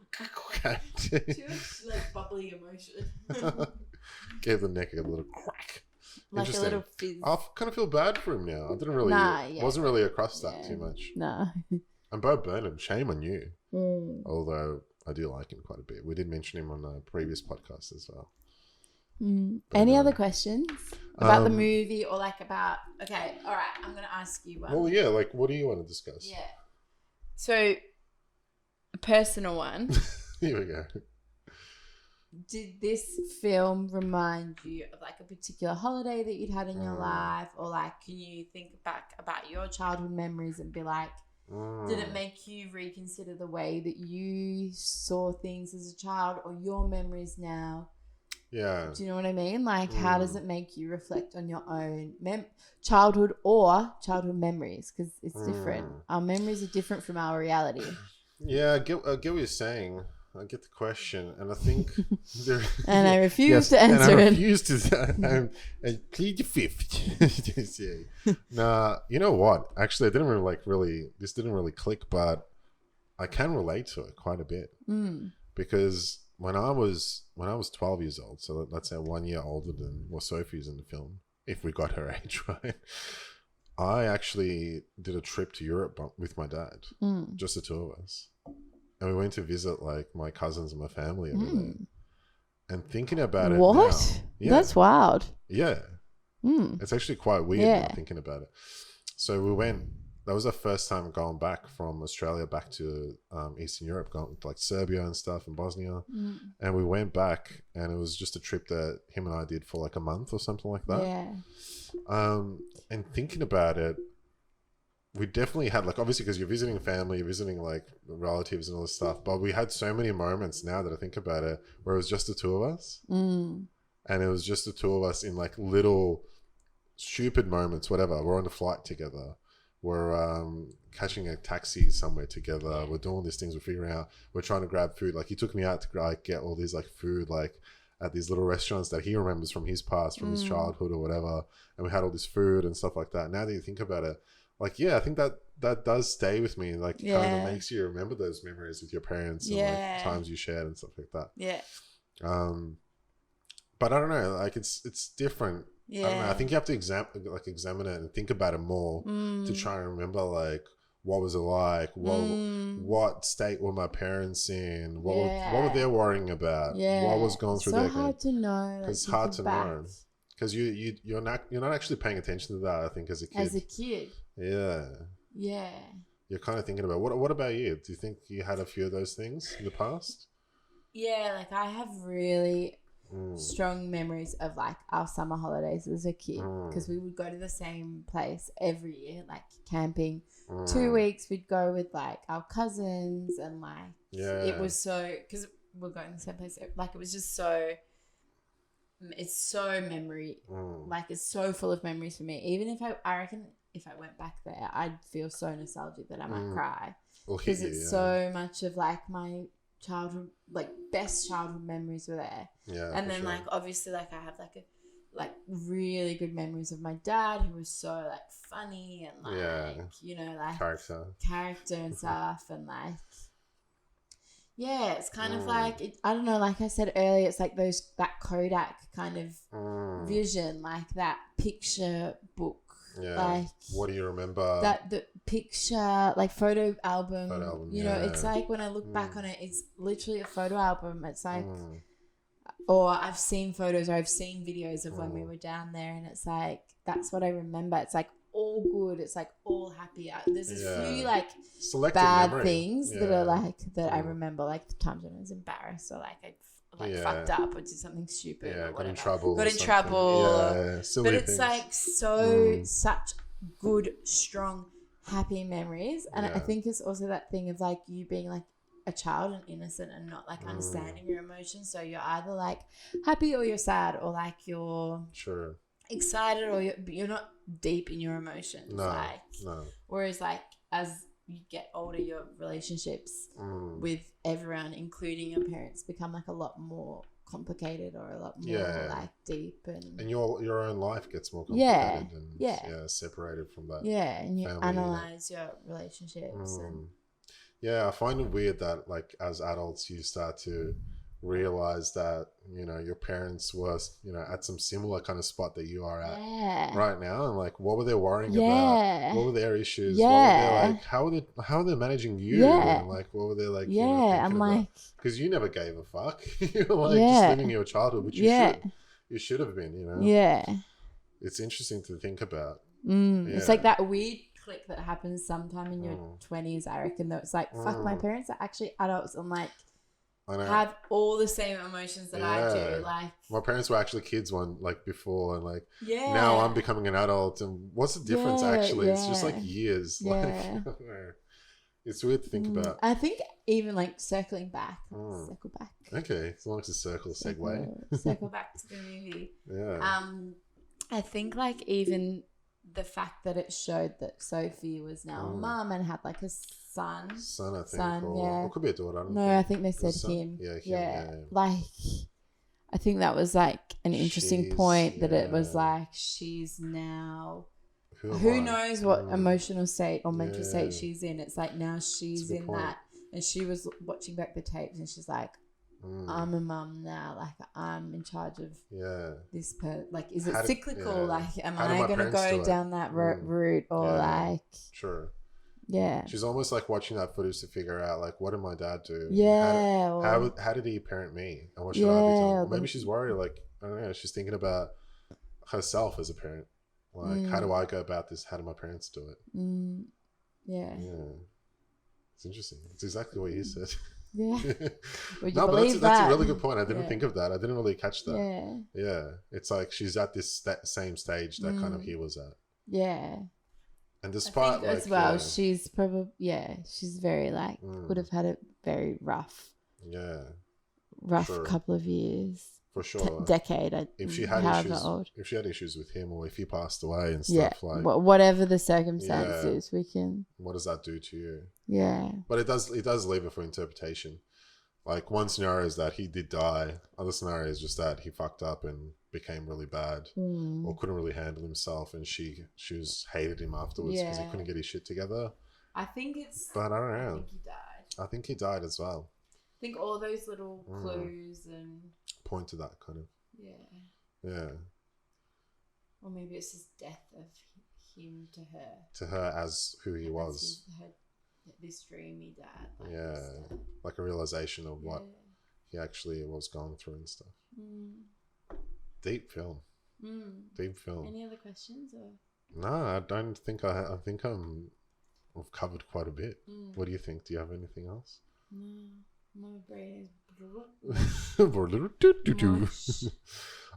Too much like bubbly emotion. Gave the neck a little crack. Like a little fizz. I kind of feel bad for him now. I didn't really, wasn't really across that too much. No. And Bo Burnham, shame on you. Although I do like him quite a bit. We did mention him on a previous podcast as well. Any other questions about the movie or like about? Okay, all right. I'm gonna ask you one. Well, yeah. Like, what do you want to discuss? Yeah. So, a personal one. Here we go. Did this film remind you of like a particular holiday that you'd had in your life, or like can you think back about your childhood memories and be like, did it make you reconsider the way that you saw things as a child or your memories now? Yeah. Do you know what I mean? Like, how does it make you reflect on your own childhood or childhood memories? Because it's different. Our memories are different from our reality. Yeah, I get what you're saying. I get the question, and I think... and I refuse to answer it. And I refuse to... I plead the fifth. Nah, you know what? Actually, I didn't really... This didn't really click, but I can relate to it quite a bit. Because... When I was 12 years old, so let's say 1 year older than what Sophie's in the film, if we got her age right, I actually did a trip to Europe with my dad, just the two of us, and we went to visit like my cousins and my family over there. And thinking about it, what? Now, that's wild. Yeah, it's actually quite weird now thinking about it. So we went. That was our first time going back from Australia back to Eastern Europe, going to like Serbia and stuff and Bosnia. And we went back and it was just a trip that him and I did for like a month or something like that. Yeah. And thinking about it, we definitely had like, obviously because you're visiting family, you're visiting like relatives and all this stuff, but we had so many moments now that I think about it where it was just the two of us. And it was just the two of us in like little stupid moments, whatever. We're on the flight together, we're catching a taxi somewhere together, we're doing these things, we're figuring out, we're trying to grab food. Like he took me out to like get all these like food like at these little restaurants that he remembers from his past, from his childhood or whatever, and we had all this food and stuff like that. Now that you think about it, like, yeah, I think that does stay with me. Like, kind of makes you remember those memories with your parents and like times you shared and stuff like that. Yeah. But I don't know. Like, it's different. Yeah. I don't know. I think you have to examine it and think about it more to try and remember like what was it like? What state were my parents in? What were they worrying about? What was going through their head? It's so hard to know. Like, it's hard to know. Because you're not actually paying attention to that, I think, as a kid. Yeah. You're kind of thinking about what about you? Do you think you had a few of those things in the past? Yeah, like I have really strong memories of like our summer holidays as a kid, because we would go to the same place every year, like camping. 2 weeks we'd go with like our cousins, and like it was so, because we're going to the same place, like it was just so. It's so memory, like it's so full of memories for me. Even if I reckon if I went back there, I'd feel so nostalgic that I might cry, because it's so much of like my childhood, like best childhood memories were there. And then like obviously like I have like really good memories of my dad, who was so like funny and like you know, like character and stuff, and like. Yeah, it's kind of like, I don't know, like I said earlier, it's like that Kodak kind of vision, like that picture book. Yeah. Like, what do you remember? The picture, like photo album. You know, it's like when I look back on it, it's literally a photo album. It's like, or I've seen photos or I've seen videos of when we were down there, and it's like, that's what I remember. It's like all good. It's like all happy. There's a few like selective bad things that are like that I remember, like the times when I was embarrassed or like I fucked up or did something stupid or whatever. Got in trouble. Silly but it's things. Like such good, strong, happy memories. And I think it's also that thing of like you being like a child and innocent and not like understanding your emotions. So you're either like happy or you're sad, or like you're excited, or you're not deep in your emotions. No. Whereas like as you get older, your relationships with everyone, including your parents, become like a lot more complicated or a lot more like deep, and your own life gets more complicated and separated from that. Yeah, and you analyze your relationships. And I find it weird that like as adults you start to realize that, you know, your parents were, you know, at some similar kind of spot that you are at right now, and like what were they worrying about, what were their issues, what were they like, how are they managing you, and like what were they like, you know, I'm like, because you never gave a fuck. You were like just living your childhood, which you should have been, you know. It's interesting to think about. It's like that weird click that happens sometime in your 20s, I reckon, that it's like, fuck, my parents are actually adults and like have all the same emotions that I do. Like my parents were actually kids before, and like now I'm becoming an adult, and what's the difference actually? It's just like years. Like it's weird to think about. I think even like circle back. Okay, as long as it's circle back to the movie. I think like even the fact that it showed that Sophie was now a mum and had like a son, I think, or it could be a daughter. I think they said him. Yeah. Like, I think that was like an interesting point, that it was like she's now. Who knows what emotional state or mental state she's in? It's like now she's in that, and she was watching back the tapes, and she's like, I'm a mum now, like I'm in charge of this like, is it cyclical? Like, am I going to go down that route, or like she's almost like watching that footage to figure out like, what did my dad do? How did he parent me, and what should I be doing? Maybe she's worried, like, I don't know, she's thinking about herself as a parent, like how do I go about this, how do my parents do it? It's interesting. It's exactly what you said. Would you believe that's a really good point. I didn't think of that. I didn't really catch that. It's like she's at that same stage that kind of he was at. And despite think as well, she's probably she's very like would have had a very rough couple of years. For sure. Decade. If she had issues with him, or if he passed away and stuff whatever the circumstances, we can. What does that do to you? Yeah. But it does leave it for interpretation. Like, one scenario is that he did die. Other scenario is just that he fucked up and became really bad, or couldn't really handle himself, and she hated him afterwards because he couldn't get his shit together. I think it's. But I don't know. I think he died. I think he died as well. I think all those little clues and point to that kind of. Yeah. Or maybe it's just death of him to her. To her as who he was. This dreamy dad. Like a realization of what he actually was going through and stuff. Deep film. Deep film. Any other questions? Or? No, I don't think I think I've covered quite a bit. What do you think? Do you have anything else? No, my brain is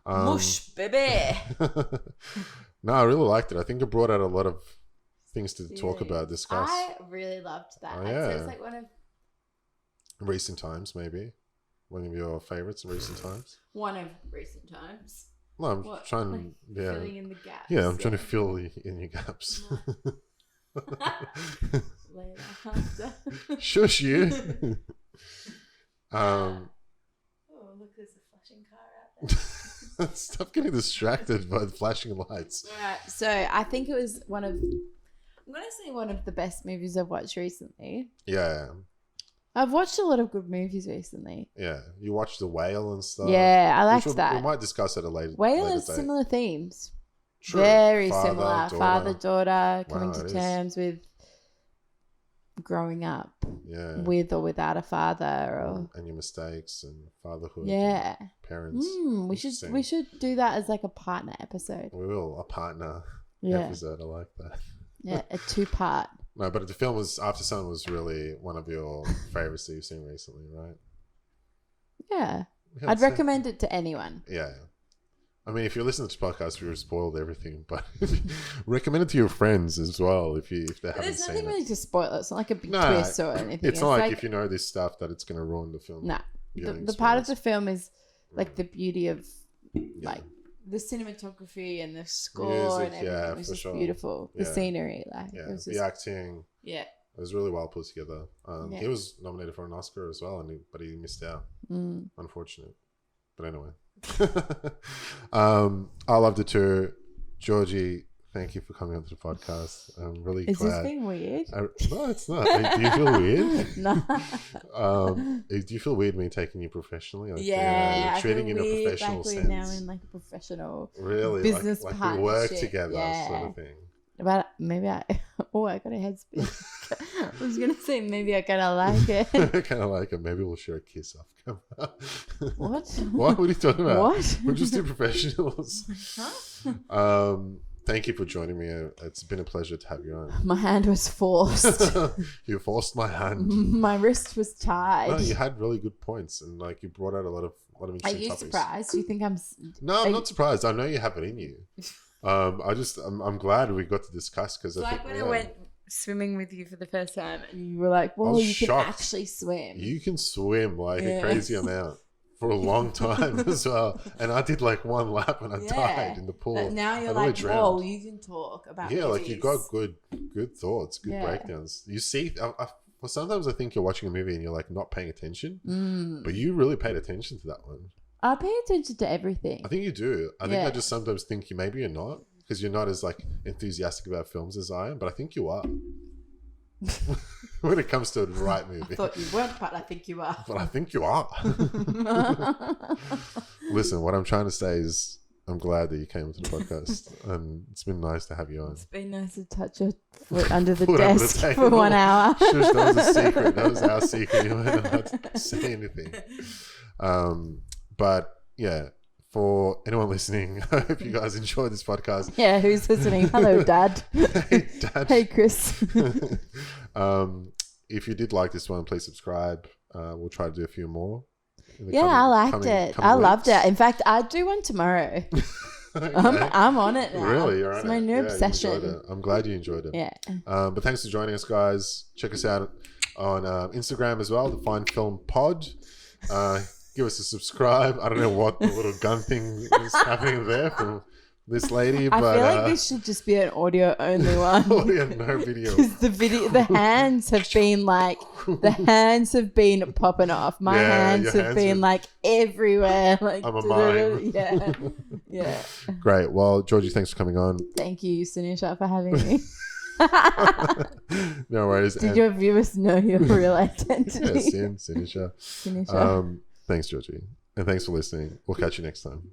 mush, baby. No, I really liked it. I think it brought out a lot of things to talk about, discuss. I really loved that. Oh, So it's like one of recent times, maybe one of your favorites in recent times. One of recent times. No, I'm trying. Filling in the gaps. Yeah, I'm trying to fill in your gaps. Later after. Shush you. Oh, look, there's a flashing car out there. Stop getting distracted by the flashing lights. Alright, so I think it was one of the best movies I've watched recently. Yeah. I've watched a lot of good movies recently. Yeah. You watched The Whale and stuff. Yeah, I liked that. We might discuss it at a later Whale has similar themes. True. Very similar. Father, daughter, coming to terms with growing up. Yeah. With or without a father, and your mistakes and fatherhood. Yeah. And parents. We should do that as like a partner episode. We will. A partner episode. I like that. Yeah, a 2-part. No, but the film Aftersun was really one of your favorites that you've seen recently, right? Yeah. I'd recommend it to anyone. Yeah. I mean, if you're listening to this podcast, we've spoiled everything, but recommend it to your friends as well if they haven't seen it. There's nothing really to spoil it. It's not like a big twist or anything. It's not like if you know this stuff that it's going to ruin the film. No. The part of the film is like the beauty of like the cinematography and the score and everything. It was just beautiful. The scenery, like it was just, the acting. Yeah. It was really well put together. He was nominated for an Oscar as well, but he missed out. Unfortunate. But anyway. I loved it too. Georgie, thank you for coming onto the podcast. I'm really glad. Is this being weird? No, it's not. Do you feel weird? No. Do you feel weird me taking you professionally? Like, I treating feel you in a professional like sense. We're now in like a professional business like we work together sort of thing. But maybe I got a head spin. I was going to say maybe I kind of like it. Kind of like it. Maybe we'll share a kiss off camera. What? What are you talking about? What? We're just two professionals. Huh? Thank you for joining me. It's been a pleasure to have you on. My hand was forced. You forced my hand. My wrist was tied. No, you had really good points, and like you brought out a lot of interesting topics. Are you surprised? Do you think I'm? No, I'm not surprised. I know you have it in you. I'm glad we got to discuss because I think when I went swimming with you for the first time and you were like, "Well, you can actually swim. You can swim like a crazy amount for a long time as well." And I did like one lap and I died in the pool. But now you're like, "Whoa, you can talk about movies." Like you got good thoughts, good breakdowns. You see, well, sometimes I think you're watching a movie and you're like not paying attention, but you really paid attention to that one. I pay attention to everything. I think you do. I think I just sometimes think maybe you're not because you're not as like enthusiastic about films as I am, but I think you are. When it comes to the right movie. I thought you weren't, but I think you are. But I think you are. Listen, what I'm trying to say is I'm glad that you came to the podcast and it's been nice to have you on. It's been nice to touch your foot under the desk for 1 hour. Shush, that was a secret. That was our secret. You weren't allowed to say anything. But yeah, for anyone listening, I hope you guys enjoyed this podcast. Yeah, who's listening? Hello, Dad. Hey, Dad. Hey, Chris. If you did like this one, please subscribe. We'll try to do a few more. I liked it. I loved it. In fact, I'll do one tomorrow. Okay. I'm on it now. Really? You're It's on my it. new Yeah, you obsession. enjoyed it. I'm glad you enjoyed it. Yeah. But thanks for joining us, guys. Check us out on Instagram as well, the Fine Film Pod. Give us a subscribe. I don't know what the little gun thing is happening there from this lady, I but feel like this should just be an audio only one. audio, no video. Because the hands have been popping off. My hands have been like everywhere. Like I'm a mime. Yeah. Great. Well, Georgie, thanks for coming on. Thank you, Sinisha, for having me. No worries. Did your viewers know your real identity? Yeah, Sinisha. Thanks, Georgie. And thanks for listening. We'll catch you next time.